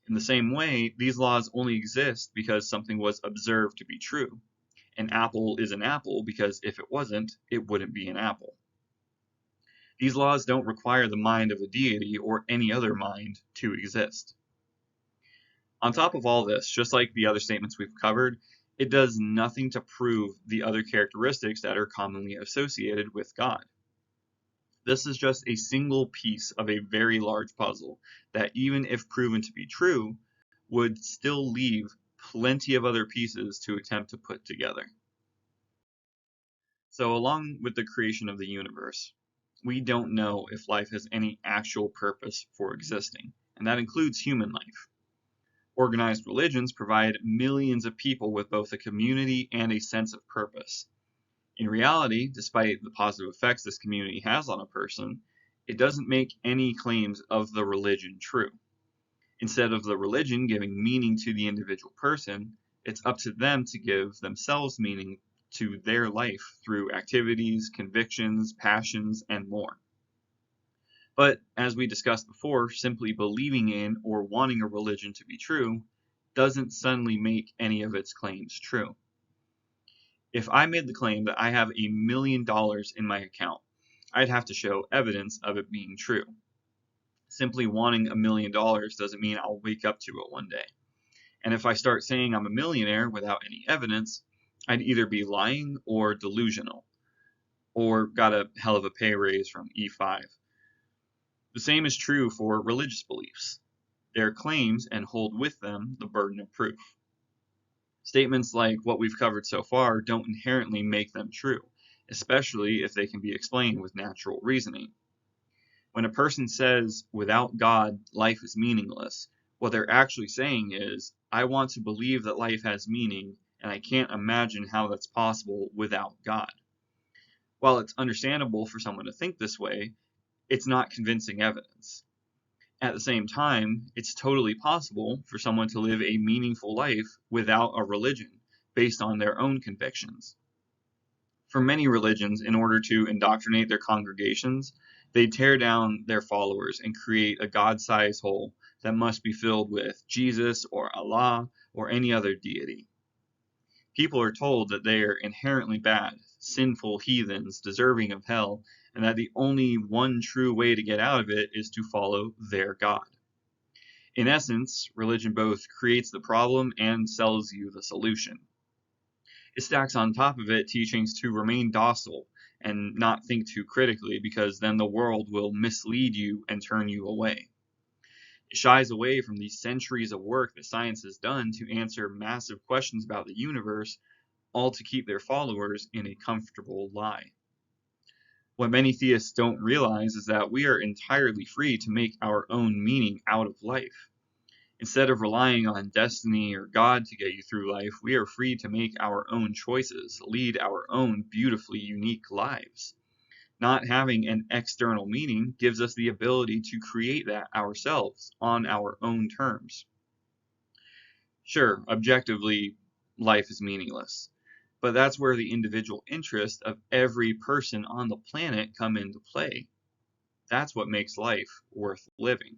Speaker 1: In the same way, these laws only exist because something was observed to be true. An apple is an apple because if it wasn't, it wouldn't be an apple. These laws don't require the mind of a deity or any other mind to exist. On top of all this, just like the other statements we've covered, it does nothing to prove the other characteristics that are commonly associated with God. This is just a single piece of a very large puzzle that, even if proven to be true, would still leave plenty of other pieces to attempt to put together. So, along with the creation of the universe, we don't know if life has any actual purpose for existing, and that includes human life. Organized religions provide millions of people with both a community and a sense of purpose. In reality, despite the positive effects this community has on a person, it doesn't make any claims of the religion true. Instead of the religion giving meaning to the individual person, it's up to them to give themselves meaning to their life through activities, convictions, passions, and more. But as we discussed before, simply believing in or wanting a religion to be true doesn't suddenly make any of its claims true. If I made the claim that I have $1 million in my account, I'd have to show evidence of it being true. Simply wanting $1 million doesn't mean I'll wake up to it one day. And if I start saying I'm a millionaire without any evidence, I'd either be lying or delusional, or got a hell of a pay raise from E5. The same is true for religious beliefs. They're claims and hold with them the burden of proof. Statements like what we've covered so far don't inherently make them true, especially if they can be explained with natural reasoning. When a person says, without God, life is meaningless, what they're actually saying is, I want to believe that life has meaning, and I can't imagine how that's possible without God. While it's understandable for someone to think this way, it's not convincing evidence. At the same time, it's totally possible for someone to live a meaningful life without a religion, based on their own convictions. For many religions, in order to indoctrinate their congregations, they tear down their followers and create a God-sized hole that must be filled with Jesus or Allah or any other deity. People are told that they are inherently bad, sinful heathens deserving of hell, and that the only one true way to get out of it is to follow their God. In essence, religion both creates the problem and sells you the solution. It stacks on top of it teachings to remain docile and not think too critically, because then the world will mislead you and turn you away. It shies away from the centuries of work that science has done to answer massive questions about the universe, all to keep their followers in a comfortable lie. What many theists don't realize is that we are entirely free to make our own meaning out of life. Instead of relying on destiny or God to get you through life, we are free to make our own choices, lead our own beautifully unique lives. Not having an external meaning gives us the ability to create that ourselves on our own terms. Sure, objectively, life is meaningless, but that's where the individual interests of every person on the planet come into play. That's what makes life worth living.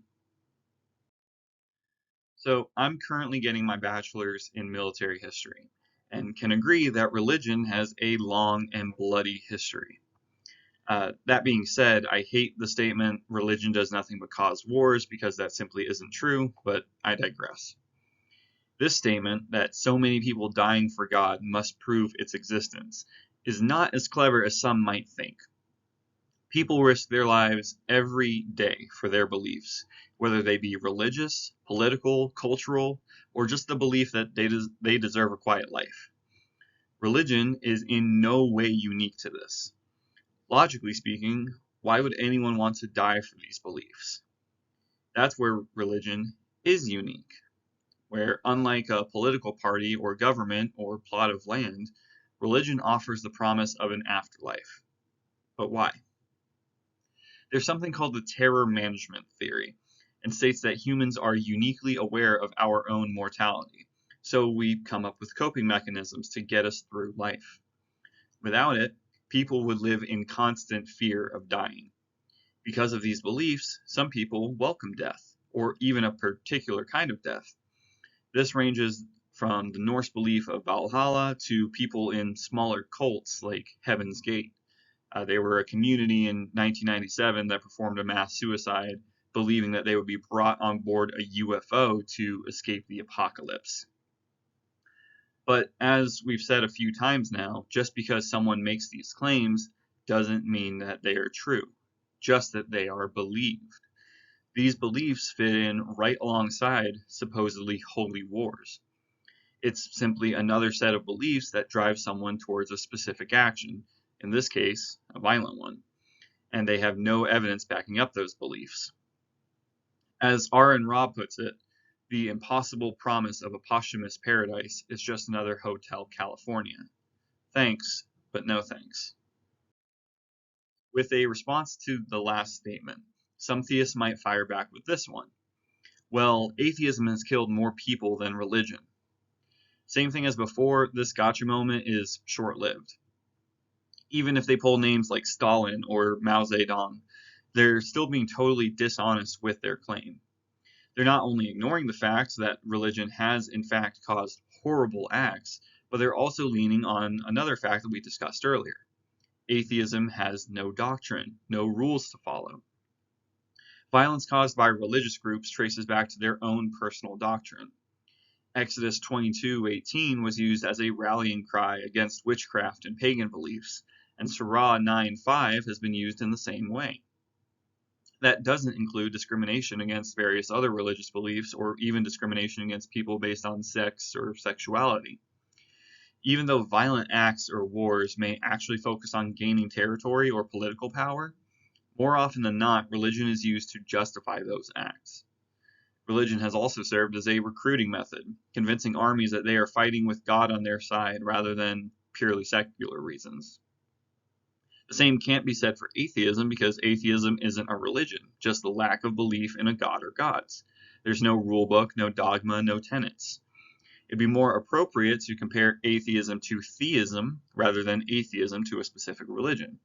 Speaker 1: So, I'm currently getting my bachelor's in military history and can agree that religion has a long and bloody history. That being said, I hate the statement religion does nothing but cause wars because that simply isn't true, but I digress. This statement, that so many people dying for God must prove its existence, is not as clever as some might think. People risk their lives every day for their beliefs, whether they be religious, political, cultural, or just the belief that they deserve a quiet life. Religion is in no way unique to this. Logically speaking, why would anyone want to die for these beliefs? That's where religion is unique, where unlike a political party or government or plot of land, religion offers the promise of an afterlife. But why? There's something called the terror management theory, and states that humans are uniquely aware of our own mortality, so we come up with coping mechanisms to get us through life. Without it, people would live in constant fear of dying. Because of these beliefs, some people welcome death, or even a particular kind of death. This ranges from the Norse belief of Valhalla to people in smaller cults like Heaven's Gate. They were a community in 1997 that performed a mass suicide, believing that they would be brought on board a UFO to escape the apocalypse. But as we've said a few times now, just because someone makes these claims doesn't mean that they are true, just that they are believed. These beliefs fit in right alongside supposedly holy wars. It's simply another set of beliefs that drive someone towards a specific action, in this case, a violent one, and they have no evidence backing up those beliefs. As R. N. Robb puts it, the impossible promise of a posthumous paradise is just another Hotel California. Thanks, but no thanks. With a response to the last statement, some theists might fire back with this one. Well, atheism has killed more people than religion. Same thing as before, this gotcha moment is short-lived. Even if they pull names like Stalin or Mao Zedong, they're still being totally dishonest with their claim. They're not only ignoring the fact that religion has in fact caused horrible acts, but they're also leaning on another fact that we discussed earlier. Atheism has no doctrine, no rules to follow. Violence caused by religious groups traces back to their own personal doctrine. Exodus 22:18 was used as a rallying cry against witchcraft and pagan beliefs, and Surah 9:5 has been used in the same way. That doesn't include discrimination against various other religious beliefs or even discrimination against people based on sex or sexuality. Even though violent acts or wars may actually focus on gaining territory or political power, more often than not, religion is used to justify those acts. Religion has also served as a recruiting method, convincing armies that they are fighting with God on their side rather than purely secular reasons. The same can't be said for atheism because atheism isn't a religion, just the lack of belief in a god or gods. There's no rulebook, no dogma, no tenets. It'd be more appropriate to compare atheism to theism rather than atheism to a specific religion.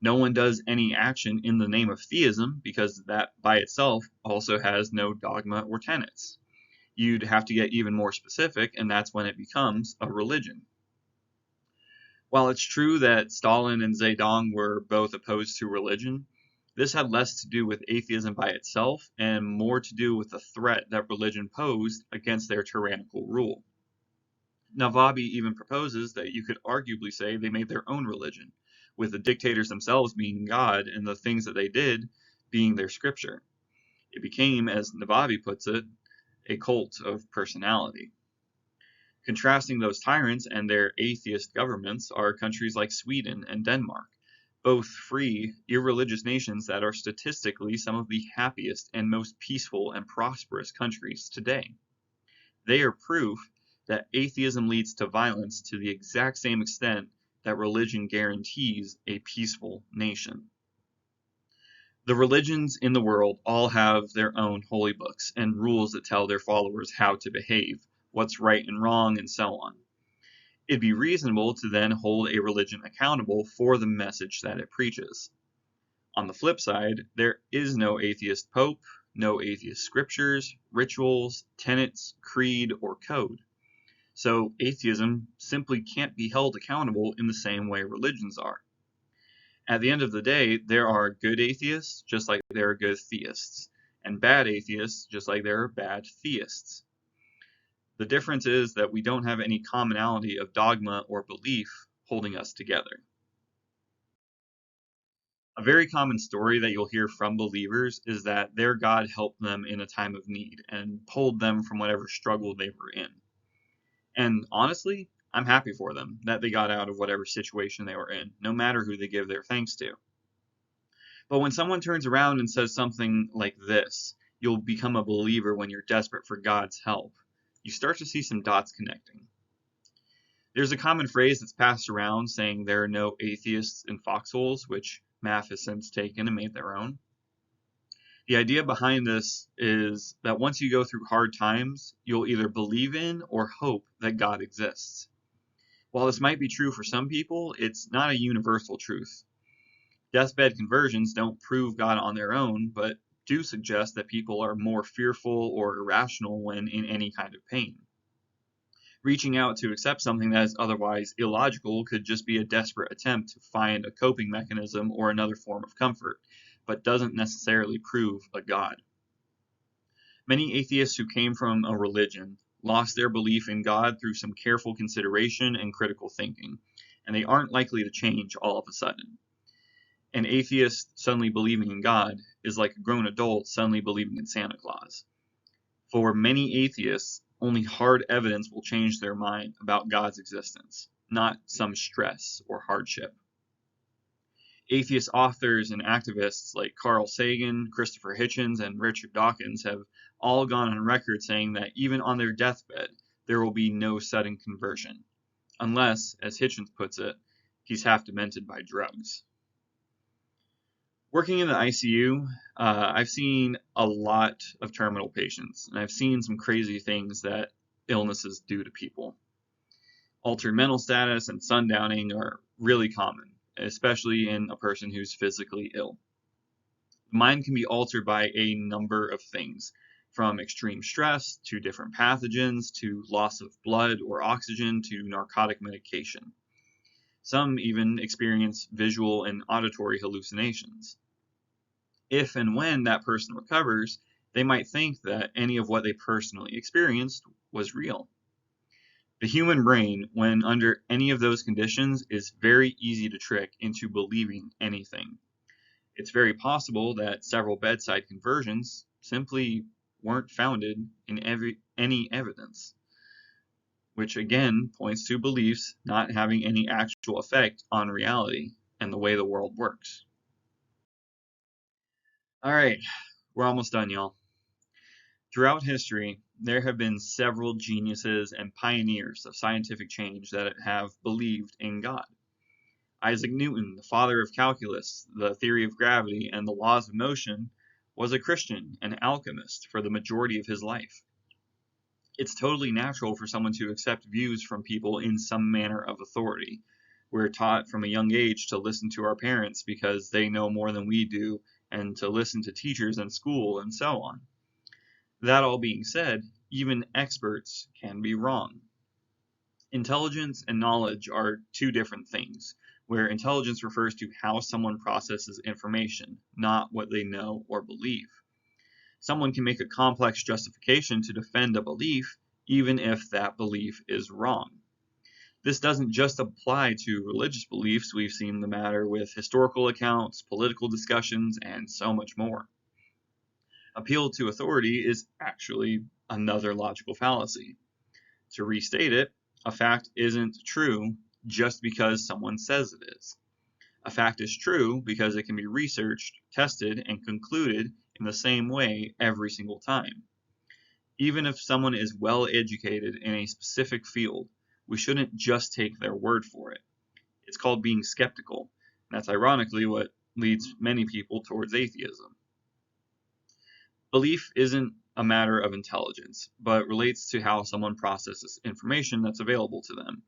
Speaker 1: No one does any action in the name of theism because that by itself also has no dogma or tenets. You'd have to get even more specific, and that's when it becomes a religion. While it's true that Stalin and Zedong were both opposed to religion, this had less to do with atheism by itself and more to do with the threat that religion posed against their tyrannical rule. Navabi even proposes that you could arguably say they made their own religion, with the dictators themselves being God and the things that they did being their scripture. It became, as Navabi puts it, a cult of personality. Contrasting those tyrants and their atheist governments are countries like Sweden and Denmark, both free, irreligious nations that are statistically some of the happiest and most peaceful and prosperous countries today. They are proof that atheism leads to violence to the exact same extent that religion guarantees a peaceful nation. The religions in the world all have their own holy books and rules that tell their followers how to behave, what's right and wrong, and so on. It'd be reasonable to then hold a religion accountable for the message that it preaches. On the flip side, there is no atheist pope, no atheist scriptures, rituals, tenets, creed, or code. So atheism simply can't be held accountable in the same way religions are. At the end of the day, there are good atheists just like there are good theists, and bad atheists just like there are bad theists. The difference is that we don't have any commonality of dogma or belief holding us together. A very common story that you'll hear from believers is that their God helped them in a time of need and pulled them from whatever struggle they were in. And honestly, I'm happy for them that they got out of whatever situation they were in, no matter who they give their thanks to. But when someone turns around and says something like this, you'll become a believer when you're desperate for God's help, you start to see some dots connecting. There's a common phrase that's passed around saying there are no atheists in foxholes, which MAAF has since taken and made their own. The idea behind this is that once you go through hard times, you'll either believe in or hope that God exists. While this might be true for some people, it's not a universal truth. Deathbed conversions don't prove God on their own, but do suggest that people are more fearful or irrational when in any kind of pain. Reaching out to accept something that is otherwise illogical could just be a desperate attempt to find a coping mechanism or another form of comfort, but doesn't necessarily prove a God. Many atheists who came from a religion lost their belief in God through some careful consideration and critical thinking, and they aren't likely to change all of a sudden. An atheist suddenly believing in God is like a grown adult suddenly believing in Santa Claus. For many atheists, only hard evidence will change their mind about God's existence, not some stress or hardship. Atheist authors and activists like Carl Sagan, Christopher Hitchens, and Richard Dawkins have all gone on record saying that even on their deathbed, there will be no sudden conversion, unless, as Hitchens puts it, he's half demented by drugs. Working in the ICU, I've seen a lot of terminal patients, and I've seen some crazy things that illnesses do to people. Altered mental status and sundowning are really common, especially in a person who's physically ill. The mind can be altered by a number of things, from extreme stress to different pathogens to loss of blood or oxygen to narcotic medication. Some even experience visual and auditory hallucinations. If and when that person recovers, they might think that any of what they personally experienced was real. The human brain, when under any of those conditions, is very easy to trick into believing anything. It's very possible that several bedside conversions simply weren't founded in any evidence, which again points to beliefs not having any actual effect on reality and the way the world works. All right, we're almost done, y'all. Throughout history, there have been several geniuses and pioneers of scientific change that have believed in God. Isaac Newton, the father of calculus, the theory of gravity, and the laws of motion, was a Christian and alchemist for the majority of his life. It's totally natural for someone to accept views from people in some manner of authority. We're taught from a young age to listen to our parents because they know more than we do, and to listen to teachers in school, and so on. That all being said, even experts can be wrong. Intelligence and knowledge are two different things, where intelligence refers to how someone processes information, not what they know or believe. Someone can make a complex justification to defend a belief, even if that belief is wrong. This doesn't just apply to religious beliefs. We've seen the matter with historical accounts, political discussions, and so much more. Appeal to authority is actually another logical fallacy. To restate it, a fact isn't true just because someone says it is. A fact is true because it can be researched, tested, and concluded in the same way every single time. Even if someone is well educated in a specific field, we shouldn't just take their word for it. It's called being skeptical. And that's ironically what leads many people towards atheism. Belief isn't a matter of intelligence, but relates to how someone processes information that's available to them.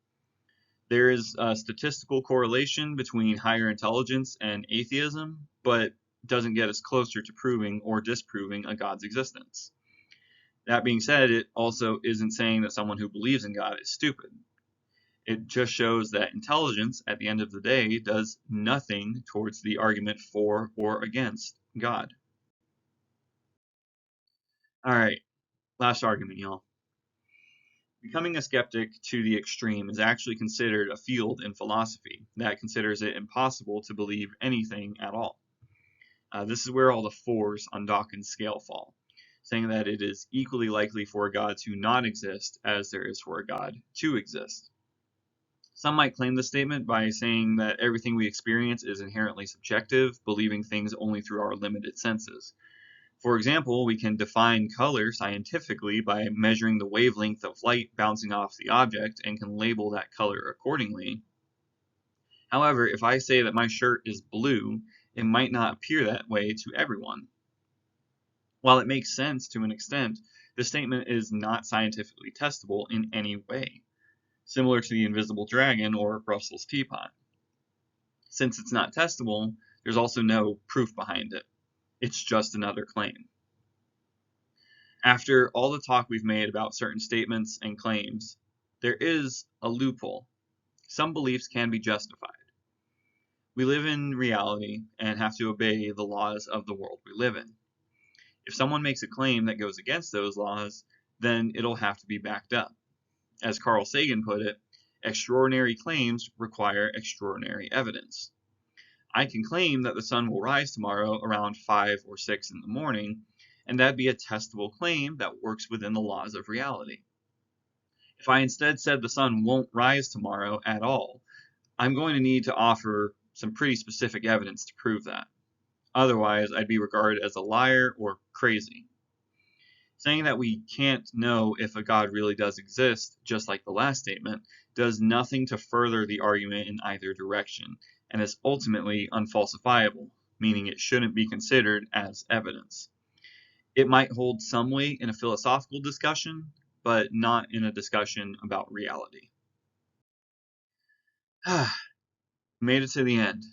Speaker 1: There is a statistical correlation between higher intelligence and atheism, but doesn't get us closer to proving or disproving a God's existence. That being said, it also isn't saying that someone who believes in God is stupid. It just shows that intelligence, at the end of the day, does nothing towards the argument for or against God. All right, last argument, y'all. Becoming a skeptic to the extreme is actually considered a field in philosophy that considers it impossible to believe anything at all. This is where all the fours on Dawkins' scale fall, saying that it is equally likely for a God to not exist as there is for a God to exist. Some might claim this statement by saying that everything we experience is inherently subjective, believing things only through our limited senses. For example, we can define color scientifically by measuring the wavelength of light bouncing off the object and can label that color accordingly. However, if I say that my shirt is blue, it might not appear that way to everyone. While it makes sense to an extent, this statement is not scientifically testable in any way, similar to the invisible dragon or Brussels teapot. Since it's not testable, there's also no proof behind it. It's just another claim. After all the talk we've made about certain statements and claims, there is a loophole. Some beliefs can be justified. We live in reality and have to obey the laws of the world we live in. If someone makes a claim that goes against those laws, then it'll have to be backed up. As Carl Sagan put it, extraordinary claims require extraordinary evidence. I can claim that the sun will rise tomorrow around 5 or 6 in the morning, and that'd be a testable claim that works within the laws of reality. If I instead said the sun won't rise tomorrow at all, I'm going to need to offer some pretty specific evidence to prove that. Otherwise, I'd be regarded as a liar or crazy. Saying that we can't know if a God really does exist, just like the last statement, does nothing to further the argument in either direction, and is ultimately unfalsifiable, meaning it shouldn't be considered as evidence. It might hold some weight in a philosophical discussion, but not in a discussion about reality. Made it to the end.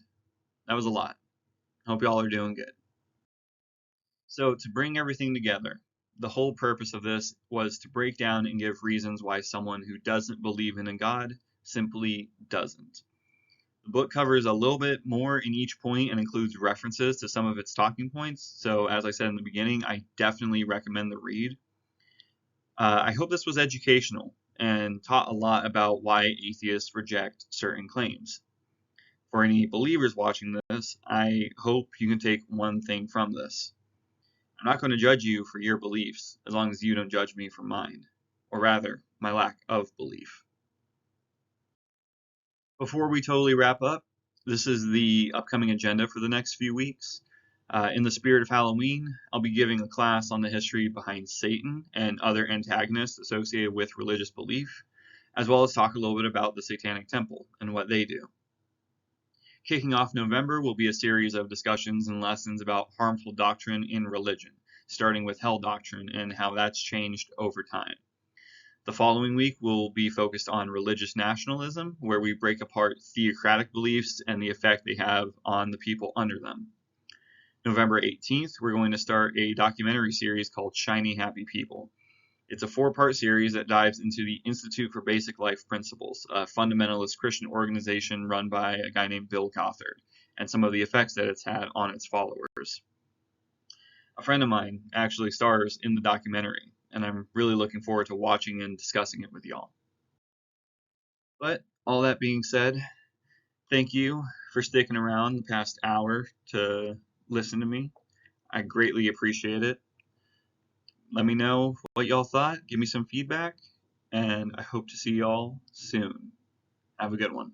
Speaker 1: That was a lot. Hope y'all are doing good. So to bring everything together, the whole purpose of this was to break down and give reasons why someone who doesn't believe in a God simply doesn't. The book covers a little bit more in each point and includes references to some of its talking points. So as I said in the beginning, I definitely recommend the read. I hope this was educational and taught a lot about why atheists reject certain claims. For any believers watching this, I hope you can take one thing from this. I'm not going to judge you for your beliefs as long as you don't judge me for mine, or rather, my lack of belief. Before we totally wrap up, this is the upcoming agenda for the next few weeks. In the spirit of Halloween, I'll be giving a class on the history behind Satan and other antagonists associated with religious belief, as well as talk a little bit about the Satanic Temple and what they do. Kicking off November will be a series of discussions and lessons about harmful doctrine in religion, starting with hell doctrine and how that's changed over time. The following week will be focused on religious nationalism, where we break apart theocratic beliefs and the effect they have on the people under them. November 18th, we're going to start a documentary series called Shiny Happy People. It's a 4-part series that dives into the Institute for Basic Life Principles, a fundamentalist Christian organization run by a guy named Bill Gothard, and some of the effects that it's had on its followers. A friend of mine actually stars in the documentary, and I'm really looking forward to watching and discussing it with y'all. But all that being said, thank you for sticking around the past hour to listen to me. I greatly appreciate it. Let me know what y'all thought. Give me some feedback, and I hope to see y'all soon. Have a good one.